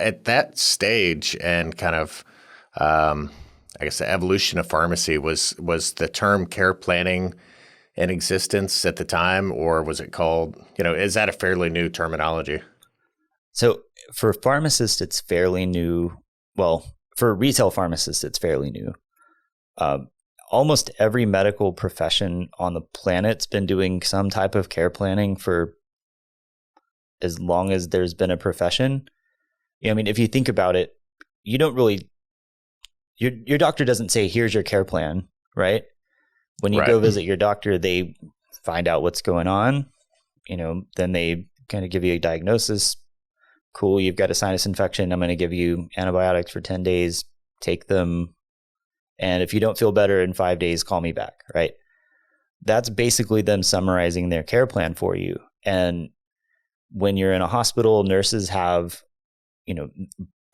at that stage and kind of, I guess the evolution of pharmacy was the term care planning in existence at the time, or was it called, is that a fairly new terminology? So for pharmacists, it's fairly new. Well, for retail pharmacists, it's fairly new. Almost every medical profession on the planet's been doing some type of care planning for as long as there's been a profession. I mean, if you think about it, you don't really, your doctor doesn't say, here's your care plan, right? When you go visit your doctor, they find out what's going on, then they kind of give you a diagnosis. Cool, you've got a sinus infection. I'm going to give you antibiotics for 10 days. Take them. And if you don't feel better in 5 days, call me back, right? That's basically them summarizing their care plan for you. And when you're in a hospital, nurses have,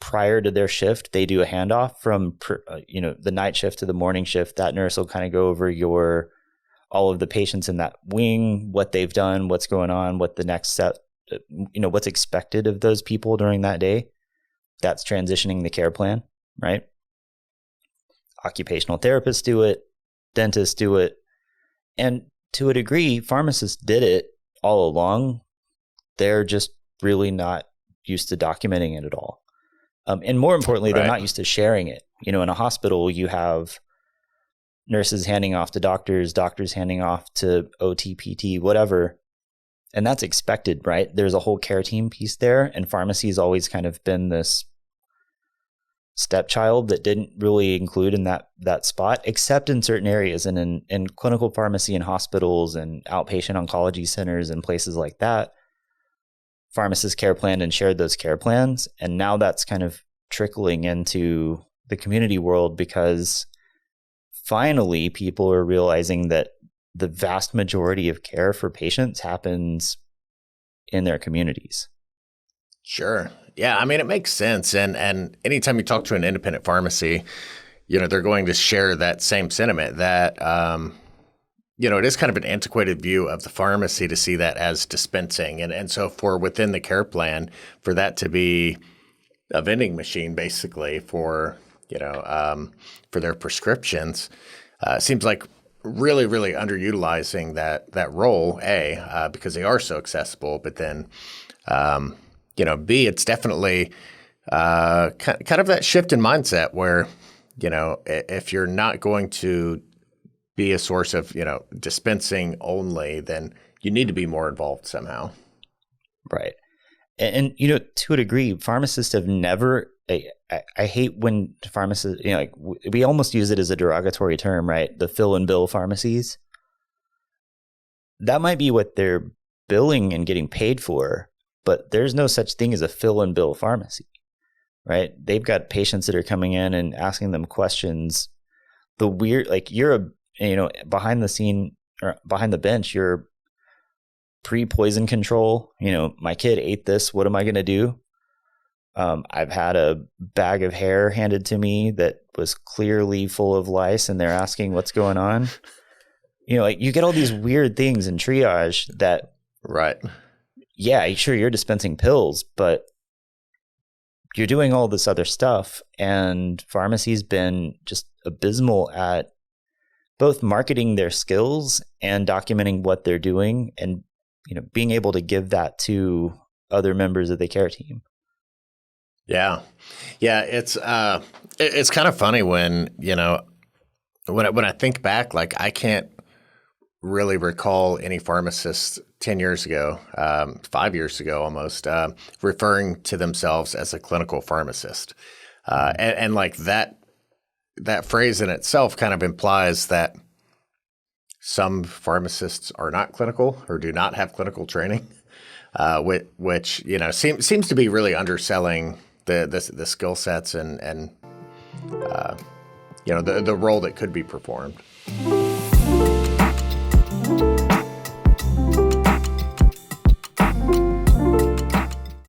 prior to their shift, they do a handoff from, the night shift to the morning shift. That nurse will kind of go over all of the patients in that wing, what they've done, what's going on, what the next step, what's expected of those people during that day. That's transitioning the care plan, right? Occupational therapists do it, dentists do it. And to a degree, pharmacists did it all along. They're just really not used to documenting it at all. And more importantly, they're not used to sharing it. In a hospital, you have nurses handing off to doctors, doctors handing off to OT, PT, whatever. And that's expected, right? There's a whole care team piece there. And pharmacy's always kind of been this stepchild that didn't really include in that spot, except in certain areas. And in clinical pharmacy in hospitals and outpatient oncology centers and places like that, pharmacists care planned and shared those care plans. And now that's kind of trickling into the community world because finally people are realizing that the vast majority of care for patients happens in their communities. Sure. Yeah. I mean, it makes sense. And anytime you talk to an independent pharmacy, they're going to share that same sentiment that, it is kind of an antiquated view of the pharmacy to see that as dispensing. And so for within the care plan, for that to be a vending machine, basically for their prescriptions, seems like really, really underutilizing that role, because they are so accessible, but then, B, it's definitely kind of that shift in mindset where, if you're not going to be a source of, dispensing only, then you need to be more involved somehow. Right. And to a degree, pharmacists have never, I hate when pharmacists, we almost use it as a derogatory term, right? The fill and bill pharmacies. That might be what they're billing and getting paid for, but there's no such thing as a fill and bill pharmacy, right? They've got patients that are coming in and asking them questions. The weird, you're behind the scene or behind the bench, you're pre-poison control. My kid ate this. What am I going to do? I've had a bag of hair handed to me that was clearly full of lice, and they're asking what's going on. You get all these weird things in triage that, right? Yeah, sure, you're dispensing pills, but you're doing all this other stuff. And pharmacy's been just abysmal at both marketing their skills and documenting what they're doing and, being able to give that to other members of the care team. Yeah. Yeah. It's kind of funny when, when I think back, I can't really recall any pharmacists 10 years ago, 5 years ago almost, referring to themselves as a clinical pharmacist. And that phrase in itself kind of implies that some pharmacists are not clinical or do not have clinical training, which seems to be really underselling the skill sets and the role that could be performed.